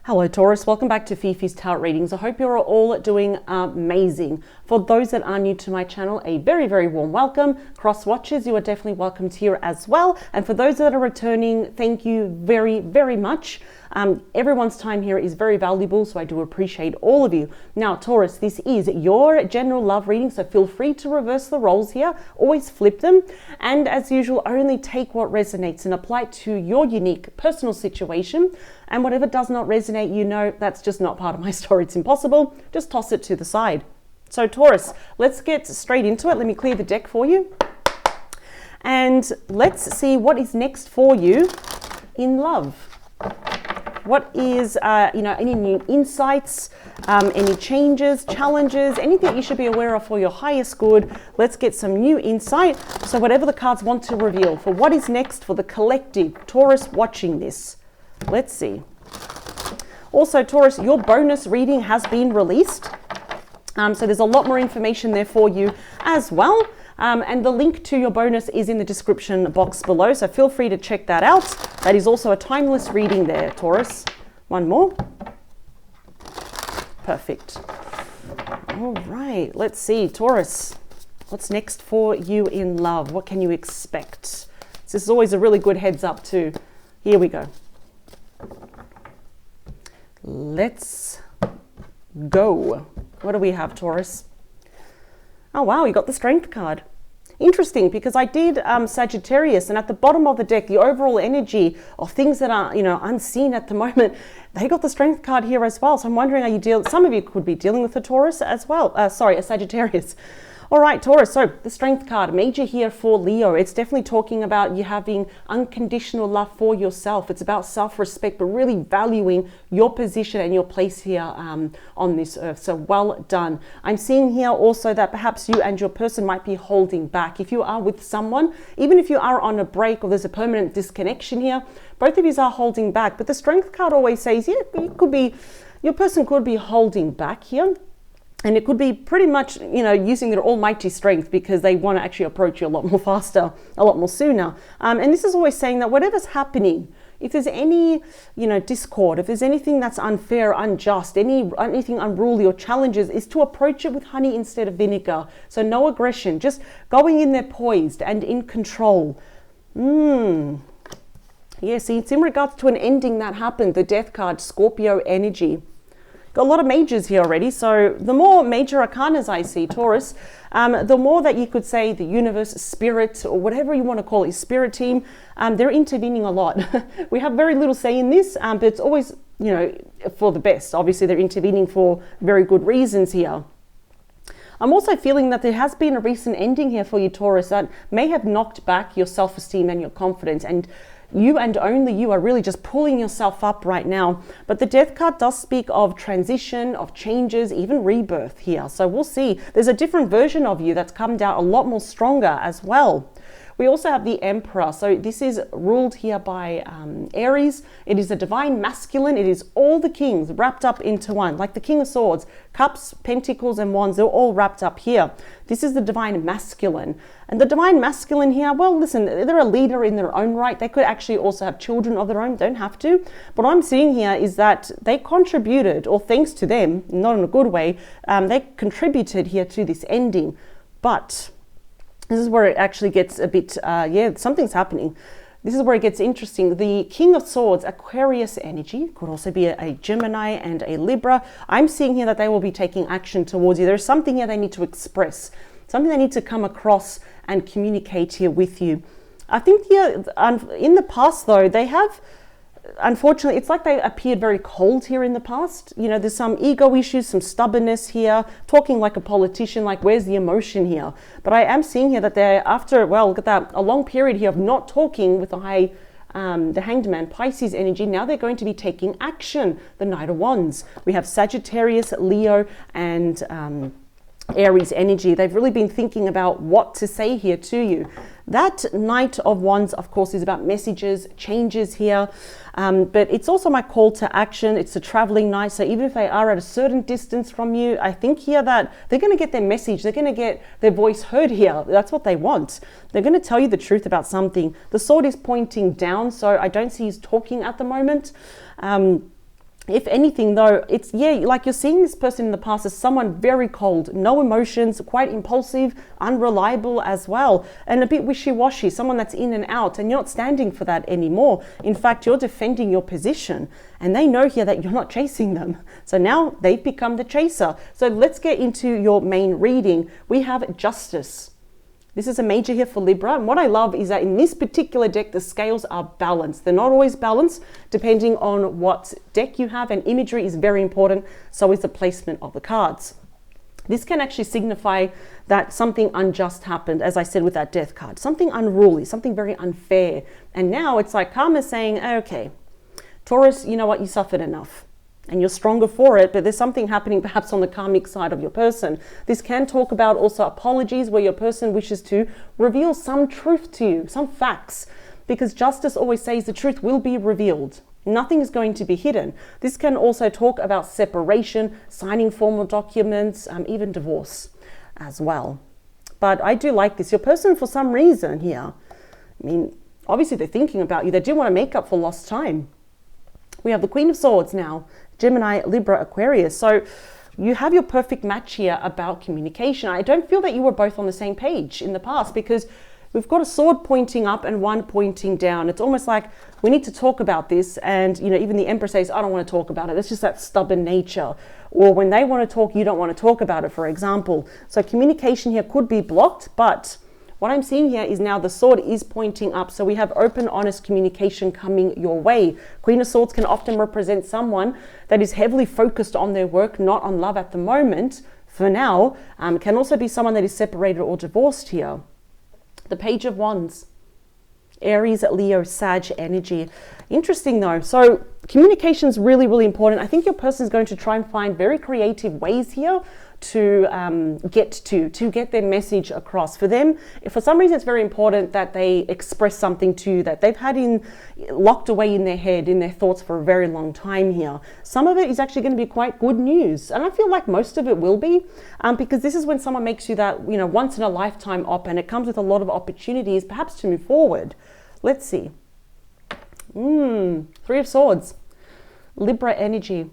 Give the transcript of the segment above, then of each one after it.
Hello Taurus, welcome back to Fifi's Tarot Readings. I hope you're all doing amazing. For those that are new to my channel, a very, very warm welcome. Cross watchers, you are definitely welcomed here as well. And for those that are returning, thank you very, very much. Everyone's time here is very valuable, so I do appreciate all of you. Now, Taurus, this is your general love reading, so feel free to reverse the roles here. Always flip them. And as usual, only take what resonates and apply it to your unique personal situation. And whatever does not resonate, you know, that's just not part of my story. It's impossible. Just toss it to the side. So Taurus, let's get straight into it. Let me clear the deck for you. And let's see what is next for you in love. What is, any new insights, any changes, challenges, anything you should be aware of for your highest good. Let's get some new insight. So whatever the cards want to reveal for what is next for the collective Taurus watching this. Let's see. Also, Taurus, your bonus reading has been released. So there's a lot more information there for you as well. And the link to your bonus is in the description box below. So feel free to check that out. That is also a timeless reading there, Taurus. One more. Perfect. All right, let's see, Taurus. What's next for you in love? What can you expect? This is always a really good heads up too. Here we go. Let's go. What do we have, Taurus? Oh, wow, you got the Strength card. Interesting, because I did Sagittarius, and at the bottom of the deck, the overall energy of things that are, unseen at the moment, they got the Strength card here as well. So I'm wondering, some of you could be dealing with a Taurus as well. A Sagittarius. All right, Taurus, so the Strength card, major here for Leo. It's definitely talking about you having unconditional love for yourself. It's about self-respect, but really valuing your position and your place here on this earth. So well done. I'm seeing here also that perhaps you and your person might be holding back. If you are with someone, even if you are on a break or there's a permanent disconnection here, both of you are holding back. But the Strength card always says, your person could be holding back here. And it could be pretty much, using their almighty strength because they want to actually approach you a lot more faster, a lot more sooner. And this is always saying that whatever's happening, if there's any, discord, if there's anything that's unfair, unjust, anything unruly or challenges, is to approach it with honey instead of vinegar. So no aggression, just going in there poised and in control. Yeah, see, it's in regards to an ending that happened, the Death card, Scorpio energy. Got a lot of majors here already, so the more major arcanas I see, Taurus, the more that you could say the universe, spirit, or whatever you want to call it, spirit team, they're intervening a lot. We have very little say in this, but it's always, for the best. Obviously, they're intervening for very good reasons here. I'm also feeling that there has been a recent ending here for you, Taurus, that may have knocked back your self-esteem and your confidence, and you and only you are really just pulling yourself up right now. But the Death card does speak of transition, of changes, even rebirth here. So we'll see. There's a different version of you that's come down a lot more stronger as well. We also have the Emperor. So this is ruled here by Aries. It is a divine masculine. It is all the kings wrapped up into one, like the King of Swords, Cups, Pentacles, and Wands. They're all wrapped up here. This is the divine masculine. And the divine masculine here, well, listen, they're a leader in their own right. They could actually also have children of their own, don't have to. But what I'm seeing here is that they contributed, or thanks to them, not in a good way, they contributed here to this ending. But this is where it actually gets a bit, something's happening. This is where it gets interesting. The King of Swords, Aquarius energy, could also be a Gemini and a Libra. I'm seeing here that they will be taking action towards you. There's something here they need to express, something they need to come across and communicate here with you. I think here, in the past though, they have, unfortunately, it's like they appeared very cold here in the past. There's some ego issues, some stubbornness here, talking like a politician, like where's the emotion here? But I am seeing here that they're after, look at that, a long period here of not talking with the Hanged Man, Pisces energy. Now they're going to be taking action, the Knight of Wands. We have Sagittarius, Leo, and Aries energy. They've really been thinking about what to say here to you. That Knight of Wands, of course, is about messages, changes here. But it's also my call to action. It's a traveling knight. So even if they are at a certain distance from you, I think here that they're going to get their message. They're going to get their voice heard here. That's what they want. They're going to tell you the truth about something. The sword is pointing down, so I don't see he's talking at the moment. If anything though, it's, yeah, like you're seeing this person in the past as someone very cold, no emotions, quite impulsive, unreliable as well, and a bit wishy-washy, someone that's in and out, and you're not standing for that anymore. In fact, you're defending your position, and they know here that you're not chasing them. So now they've become the chaser. So let's get into your main reading. We have Justice. This is a major here for Libra, and what I love is that in this particular deck, the scales are balanced. They're not always balanced, depending on what deck you have, and imagery is very important, so is the placement of the cards. This can actually signify that something unjust happened, as I said with that Death card, something unruly, something very unfair. And now it's like Karma saying, okay, Taurus, you know what, you suffered enough. And you're stronger for it, but there's something happening perhaps on the karmic side of your person. This can talk about also apologies, where your person wishes to reveal some truth to you, some facts, because justice always says the truth will be revealed. Nothing is going to be hidden. This can also talk about separation, signing formal documents, even divorce as well. But I do like this. Your person, for some reason here, I mean, obviously they're thinking about you. They do want to make up for lost time. We have the Queen of Swords now, Gemini, Libra, Aquarius. So you have your perfect match here about communication. I don't feel that you were both on the same page in the past, because we've got a sword pointing up and one pointing down. It's almost like we need to talk about this. And, you know, even the Emperor says, I don't want to talk about it. It's just that stubborn nature. Or when they want to talk, you don't want to talk about it, for example. So communication here could be blocked, but what I'm seeing here is now the sword is pointing up. So we have open, honest communication coming your way. Queen of Swords can often represent someone that is heavily focused on their work, not on love at the moment. For now, can also be someone that is separated or divorced here. The Page of Wands, Aries, Leo, Sag energy. Interesting though. So communication is really, really important. I think your person is going to try and find very creative ways here to get their message across. For them, if for some reason it's very important that they express something to you that they've had locked away in their head, in their thoughts for a very long time here. Some of it is actually going to be quite good news, and I feel like most of it will be, because this is when someone makes you that, you know, once in a lifetime op, and it comes with a lot of opportunities perhaps to move forward. Let's see. Three of Swords, Libra energy.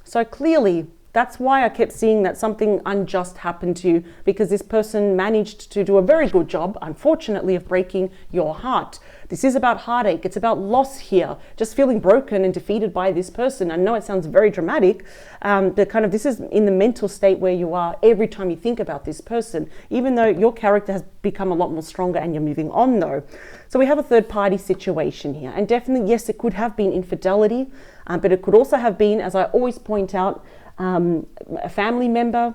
So clearly, that's why I kept seeing that something unjust happened to you, because this person managed to do a very good job, unfortunately, of breaking your heart. This is about heartache. It's about loss here, just feeling broken and defeated by this person. I know it sounds very dramatic, but kind of this is in the mental state where you are every time you think about this person, even though your character has become a lot more stronger and you're moving on though. So we have a third party situation here, and definitely, yes, it could have been infidelity, but it could also have been, as I always point out, a family member,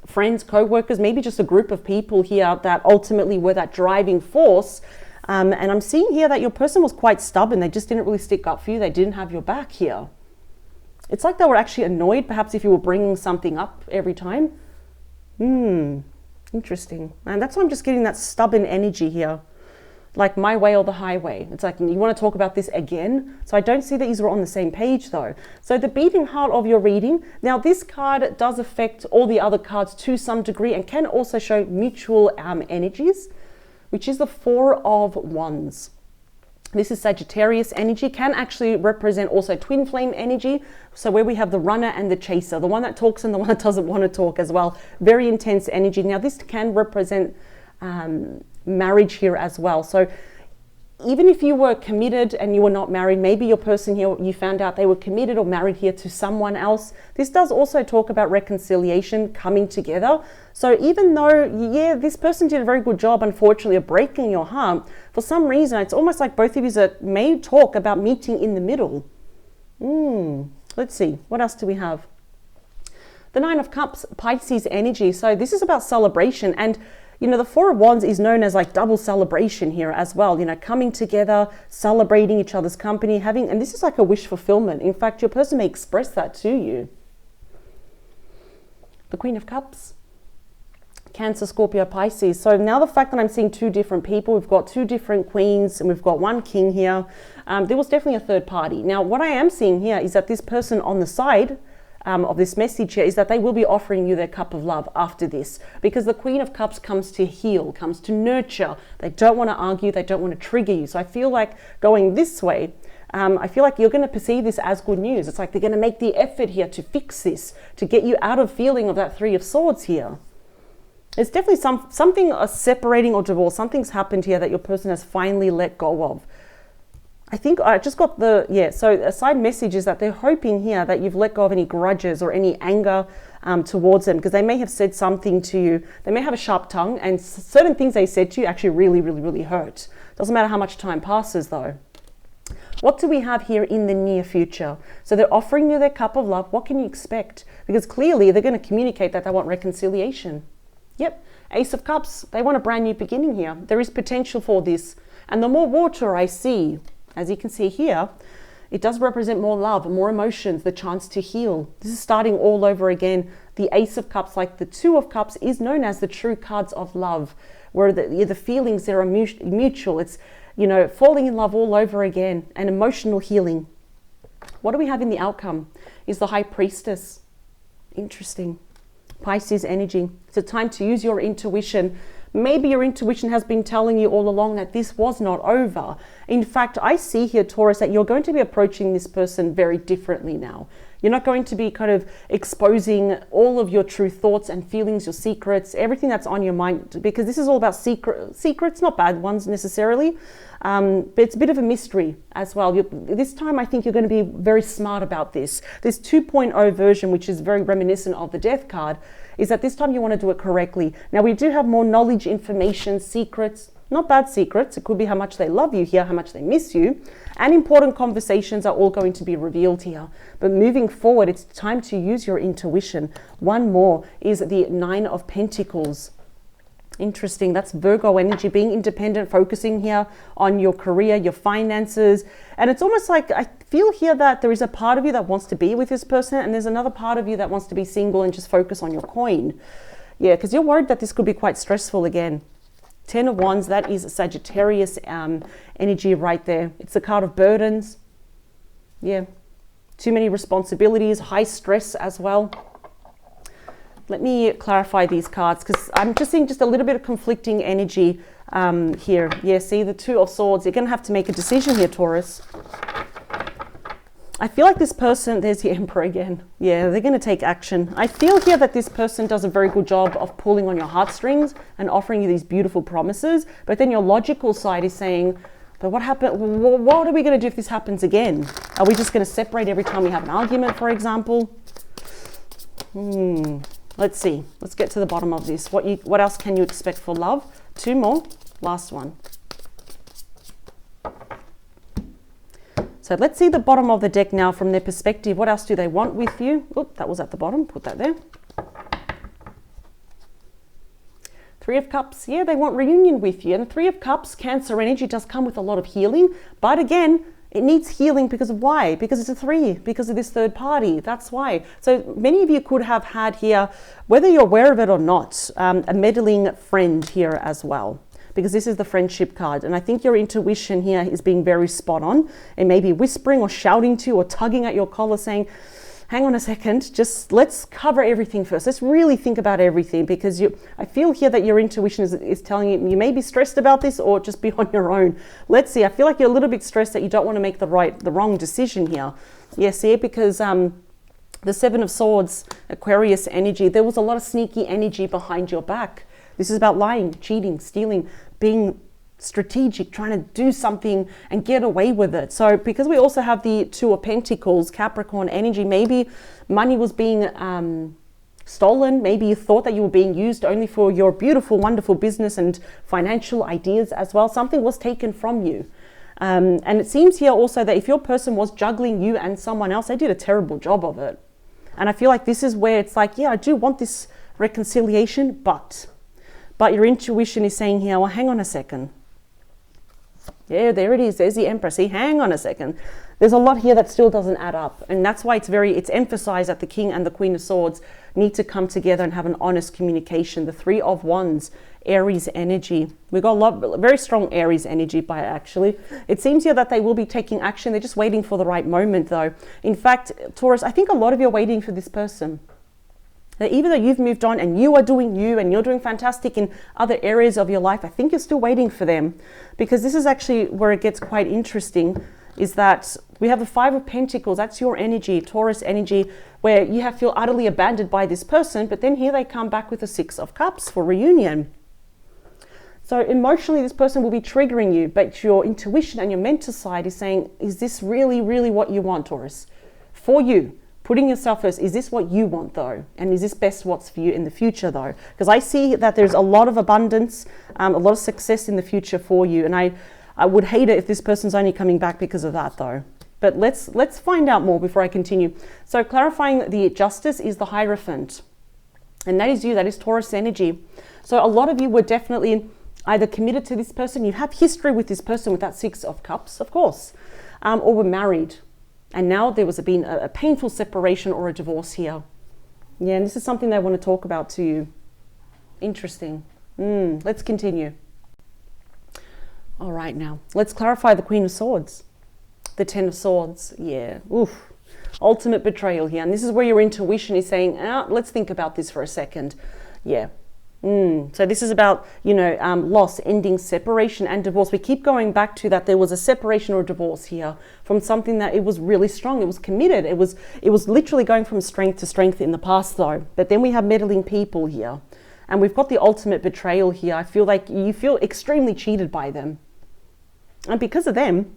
friends, co-workers, maybe just a group of people here that ultimately were that driving force. And I'm seeing here that your person was quite stubborn. They just didn't really stick up for you. They didn't have your back here. It's like they were actually annoyed, perhaps, if you were bringing something up every time. Interesting. And that's why I'm just getting that stubborn energy here. Like my way or the highway. It's like, you want to talk about this again? So I don't see that you're on the same page though. So the beating heart of your reading. Now this card does affect all the other cards to some degree, and can also show mutual energies, which is the Four of Wands. This is Sagittarius energy, can actually represent also twin flame energy. So where we have the runner and the chaser, the one that talks and the one that doesn't want to talk as well. Very intense energy. Now this can represent marriage here as well. So even if you were committed and you were not married, maybe your person here, you found out they were committed or married here to someone else. This does also talk about reconciliation, coming together. So even though, yeah, this person did a very good job, unfortunately, of breaking your heart, for some reason, it's almost like both of you may talk about meeting in the middle. Let's see, what else do we have? The Nine of Cups, Pisces energy. So this is about celebration, and you know, the Four of Wands is known as like double celebration here as well, you know, coming together, celebrating each other's company, and this is like a wish fulfillment. In fact, your person may express that to you. The Queen of Cups, Cancer, Scorpio, Pisces. So now the fact that I'm seeing two different people, we've got two different queens and we've got one king here. There was definitely a third party. Now, what I am seeing here is that this person on the side of this message here is that they will be offering you their cup of love after this, because the Queen of Cups comes to heal, comes to nurture. They don't want to argue, they don't want to trigger you. So I feel like going this way, I feel like you're going to perceive this as good news. It's like they're going to make the effort here to fix this, to get you out of feeling of that Three of Swords here. It's definitely something separating or divorce. Something's happened here that your person has finally let go of. I think I just got so a side message is that they're hoping here that you've let go of any grudges or any anger towards them, because they may have said something to you. They may have a sharp tongue, and certain things they said to you actually really, really, really hurt. Doesn't matter how much time passes though. What do we have here in the near future? So they're offering you their cup of love. What can you expect? Because clearly they're going to communicate that they want reconciliation. Yep, Ace of Cups. They want a brand new beginning here. There is potential for this. And the more water I see, as you can see here, it does represent more love, more emotions, the chance to heal. This is starting all over again. The Ace of Cups, like the Two of Cups, is known as the true cards of love, where the feelings there are mutual. It's, you know, falling in love all over again, and emotional healing. What do we have in the outcome? Is the High Priestess. Interesting. Pisces energy. It's a time to use your intuition. Maybe your intuition has been telling you all along that this was not over. In fact, I see here, Taurus, that you're going to be approaching this person very differently now. You're not going to be kind of exposing all of your true thoughts and feelings, your secrets, everything that's on your mind, because this is all about secrets, not bad ones necessarily, but it's a bit of a mystery as well. This time, I think you're going to be very smart about this. This 2.0 version, which is very reminiscent of the Death card, is that this time you want to do it correctly. Now, we do have more knowledge, information, secrets, not bad secrets. It could be how much they love you here, how much they miss you, and important conversations are all going to be revealed here. But moving forward, it's time to use your intuition. One more is the Nine of Pentacles. Interesting. That's Virgo energy, being independent, focusing here on your career, your finances. And it's almost like I feel here that there is a part of you that wants to be with this person, and there's another part of you that wants to be single and just focus on your coin. Yeah, because you're worried that this could be quite stressful again. 10 of Wands, that is Sagittarius energy right there. It's the card of burdens. Yeah, too many responsibilities, high stress as well. Let me clarify these cards, because I'm just seeing just a little bit of conflicting energy here. Yeah, see the Two of Swords. You're going to have to make a decision here, Taurus. I feel like this person, there's the Emperor again. Yeah, they're going to take action. I feel here that this person does a very good job of pulling on your heartstrings and offering you these beautiful promises. But then your logical side is saying, but what happened? What are we going to do if this happens again? Are we just going to separate every time we have an argument, for example? Let's see. Let's get to the bottom of this. What else can you expect for love? Two more. Last one. So let's see the bottom of the deck now from their perspective. What else do they want with you? Oop, that was at the bottom. Put that there. Three of Cups. Yeah, they want reunion with you. And the Three of Cups, Cancer energy, does come with a lot of healing. But again, it needs healing because of why? Because it's a three, because of this third party. That's why. So many of you could have had here, whether you're aware of it or not, a meddling friend here as well. Because this is the friendship card. And I think your intuition here is being very spot on. It may be whispering or shouting to you or tugging at your collar saying, hang on a second, just let's cover everything first. Let's really think about everything, because I feel here that your intuition is telling you, you may be stressed about this or just be on your own. Let's see. I feel like you're a little bit stressed that you don't want to make the wrong decision here. Yes, see, because the Seven of Swords, Aquarius energy, there was a lot of sneaky energy behind your back. This is about lying, cheating, stealing, being strategic, trying to do something and get away with it. So because we also have the Two of Pentacles, Capricorn energy, maybe money was being stolen. Maybe you thought that you were being used only for your beautiful, wonderful business and financial ideas as well. Something was taken from you. And it seems here also that if your person was juggling you and someone else, they did a terrible job of it. And I feel like this is where it's like, yeah, I do want this reconciliation, but your intuition is saying here, well, hang on a second. Yeah, there it is. There's the Emperor. See, hang on a second. There's a lot here that still doesn't add up. And that's why it's emphasized that the King and the Queen of Swords need to come together and have an honest communication. The Three of Wands, Aries energy. We've got very strong Aries energy by it, actually. It seems here that they will be taking action. They're just waiting for the right moment, though. In fact, Taurus, I think a lot of you are waiting for this person. That even though you've moved on and you are doing you and you're doing fantastic in other areas of your life, I think you're still waiting for them, because this is actually where it gets quite interesting. is that we have the Five of Pentacles. That's your energy, Taurus energy, where you feel utterly abandoned by this person, but then here they come back with the Six of Cups for reunion. So emotionally, this person will be triggering you, but your intuition and your mental side is saying, is this really, really what you want, Taurus? For you, putting yourself first, is this what you want though? And is this best what's for you in the future though? Because I see that there's a lot of abundance, a lot of success in the future for you. And I would hate it if this person's only coming back because of that though. But let's find out more before I continue. So clarifying the Justice is the Hierophant. And that is you, that is Taurus energy. So a lot of you were definitely either committed to this person, you have history with this person with that Six of Cups, of course, or were married. And now there was been a painful separation or a divorce here. Yeah, and this is something they want to talk about to you. Interesting. Let's continue. All right, now, let's clarify the Queen of Swords. The Ten of Swords, yeah. Oof. Ultimate betrayal here. And this is where your intuition is saying, let's think about this for a second. Yeah. So this is about, loss, ending, separation and divorce. We keep going back to that there was a separation or divorce here from something that it was really strong. It was committed. It was literally going from strength to strength in the past though. But then we have meddling people here. And we've got the ultimate betrayal here. I feel like you feel extremely cheated by them. And because of them,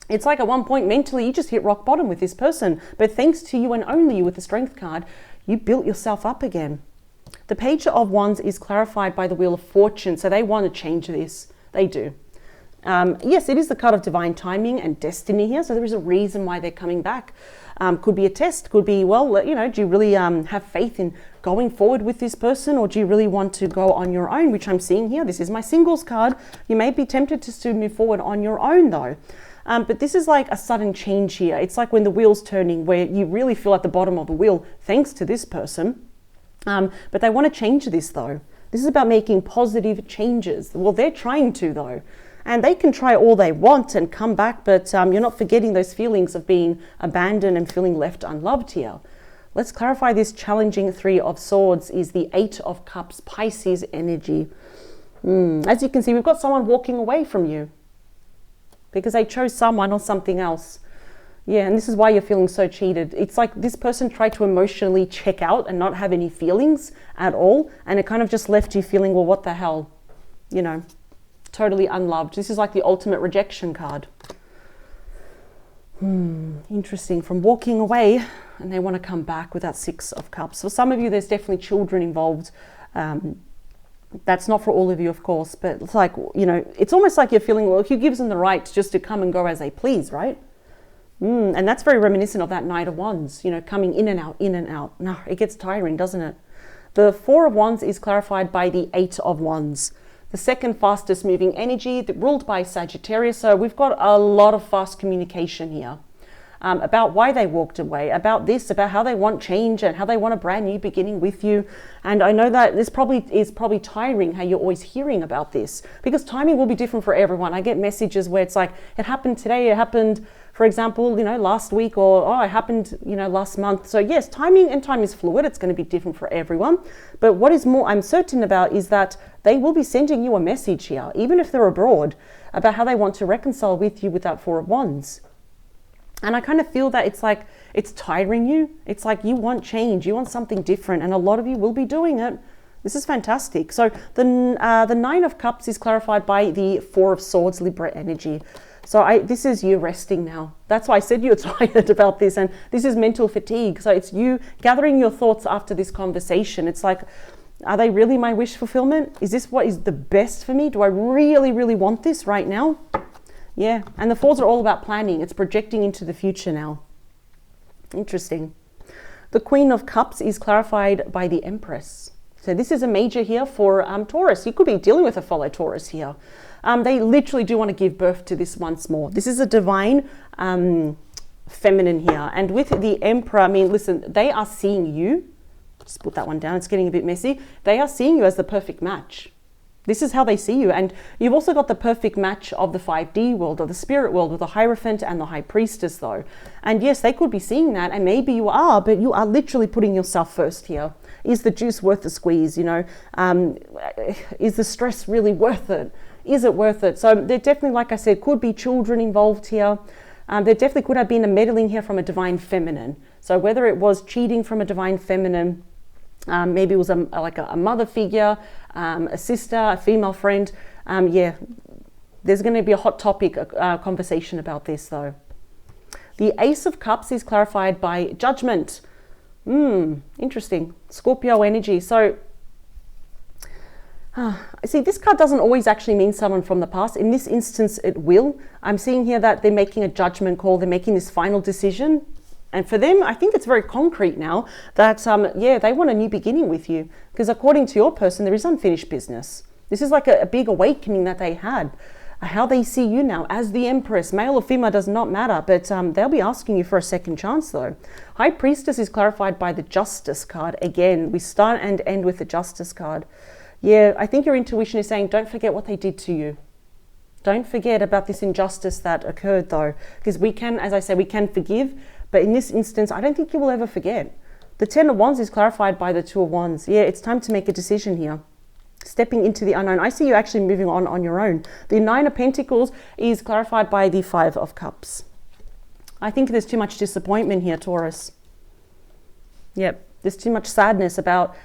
it's like at one point mentally you just hit rock bottom with this person. But thanks to you and only you with the Strength card, you built yourself up again. The Page of Wands is clarified by the Wheel of Fortune, so they want to change this. They do. Yes, it is the card of divine timing and destiny here, so there is a reason why they're coming back. Could be a test, could be, well, do you really have faith in going forward with this person, or do you really want to go on your own, which I'm seeing here. This is my singles card. You may be tempted to move forward on your own though. But this is like a sudden change here. It's like when the wheel's turning where you really feel at the bottom of the wheel thanks to this person. But they want to change this though. This is about making positive changes. Well, they're trying to though. And they can try all they want and come back, but you're not forgetting those feelings of being abandoned and feeling left unloved here. Let's clarify this challenging Three of Swords is the Eight of Cups, Pisces energy. As you can see, we've got someone walking away from you because they chose someone or something else. Yeah, and this is why you're feeling so cheated. It's like this person tried to emotionally check out and not have any feelings at all. And it kind of just left you feeling, well, what the hell? Totally unloved. This is like the ultimate rejection card. Interesting. From walking away, and they want to come back with that Six of Cups. For some of you, there's definitely children involved. That's not for all of you, of course. But it's like, it's almost like you're feeling, well, who gives them the right just to come and go as they please, right? And that's very reminiscent of that Knight of Wands, coming in and out, in and out. No, it gets tiring, doesn't it? The Four of Wands is clarified by the Eight of Wands, the second fastest moving energy, ruled by Sagittarius. So we've got a lot of fast communication here about why they walked away, about how they want change and how they want a brand new beginning with you. And I know that this is probably tiring how you're always hearing about this, because timing will be different for everyone. I get messages where it's like, it happened today, it happened, for example, last week, or it happened, last month. So yes, timing and time is fluid. It's going to be different for everyone. But what is more I'm certain about is that they will be sending you a message here, even if they're abroad, about how they want to reconcile with you with that Four of Wands. And I kind of feel that it's like, it's tiring you. It's like you want change, you want something different, and a lot of you will be doing it. This is fantastic. So the Nine of Cups is clarified by the Four of Swords, Libra energy. So this is you resting now. That's why I said you're tired about this, and this is mental fatigue. So it's you gathering your thoughts after this conversation. It's like, are they really my wish fulfillment? Is this what is the best for me? Do I really, really want this right now? Yeah, and the Fours are all about planning. It's projecting into the future now. Interesting. The Queen of Cups is clarified by the Empress. So this is a major here for Taurus. You could be dealing with a fellow Taurus here. They literally do want to give birth to this once more. This is a divine feminine here. And with the Emperor, listen, they are seeing you. Just put that one down. It's getting a bit messy. They are seeing you as the perfect match. This is how they see you. And you've also got the perfect match of the 5D world, or the spirit world, with the Hierophant and the High Priestess though. And yes, they could be seeing that, and maybe you are, but you are literally putting yourself first here. Is the juice worth the squeeze? Is the stress really worth it? Is it worth it? So there definitely, like I said, could be children involved here. There definitely could have been a meddling here from a divine feminine. So whether it was cheating from a divine feminine, maybe it was like a mother figure, a sister, a female friend. Yeah, there's going to be a hot topic conversation about this though. The Ace of Cups is clarified by Judgment. Interesting. Scorpio energy. So, see, this card doesn't always actually mean someone from the past. In this instance, it will. I'm seeing here that they're making a judgment call. They're making this final decision. And for them, I think it's very concrete now that, yeah, they want a new beginning with you. Because according to your person, there is unfinished business. This is like a big awakening that they had. How they see you now as the Empress, male or female does not matter, but they'll be asking you for a second chance though. High Priestess is clarified by the Justice card. Again, we start and end with the Justice card. Yeah, I think your intuition is saying, don't forget what they did to you. Don't forget about this injustice that occurred though, because we can, as I say, we can forgive, but in this instance, I don't think you will ever forget. The Ten of Wands is clarified by the Two of Wands. Yeah, it's time to make a decision here. Stepping into the unknown. I see you actually moving on your own. The Nine of Pentacles is clarified by the Five of Cups. I think there's too much disappointment here, Taurus. Yep, there's too much sadness about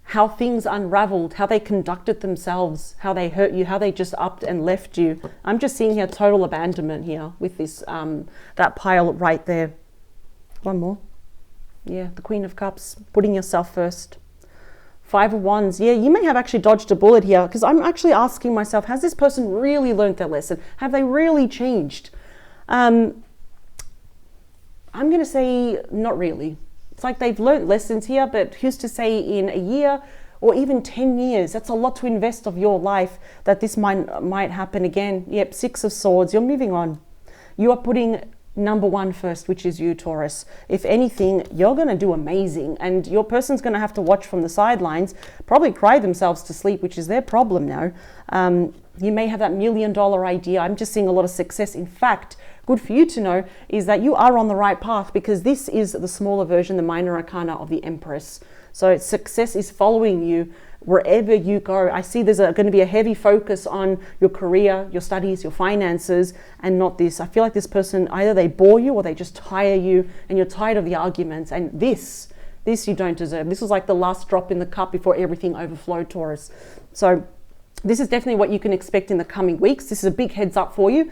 how things unraveled, how they conducted themselves, how they hurt you, how they just upped and left you. I'm just seeing here total abandonment here with this that pile right there. One more. Yeah, the Queen of Cups, putting yourself first. Five of Wands. Yeah, you may have actually dodged a bullet here, because I'm actually asking myself, has this person really learned their lesson? Have they really changed? I'm going to say not really. It's like they've learned lessons here, but who's to say in a year or even 10 years? That's a lot to invest of your life that this might happen again. Yep, Six of Swords. You're moving on. You are putting number one first, which is you, Taurus. If anything, you're going to do amazing, and your person's going to have to watch from the sidelines, probably cry themselves to sleep, which is their problem now. You may have that $1 million idea. I'm just seeing a lot of success. In fact, good for you to know is that you are on the right path, because this is the smaller version, the minor arcana of the Empress. So success is following you wherever you go. I see there's going to be a heavy focus on your career, your studies, your finances, and not this. I feel like this person, either they bore you or they just tire you, and you're tired of the arguments. And this you don't deserve. This was like the last drop in the cup before everything overflowed, Taurus. So this is definitely what you can expect in the coming weeks. This is a big heads up for you.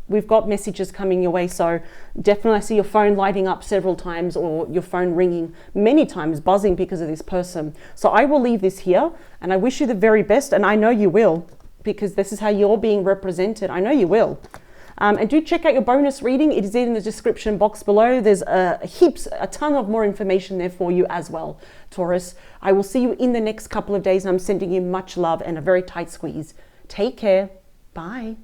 We've got messages coming your way, so definitely I see your phone lighting up several times, or your phone ringing many times, buzzing because of this person. So I will leave this here, and I wish you the very best, and I know you will, because this is how you're being represented. I know you will. And do check out your bonus reading. It is in the description box below. There's a ton of more information there for you as well, Taurus. I will see you in the next couple of days, and I'm sending you much love and a very tight squeeze. Take care. Bye.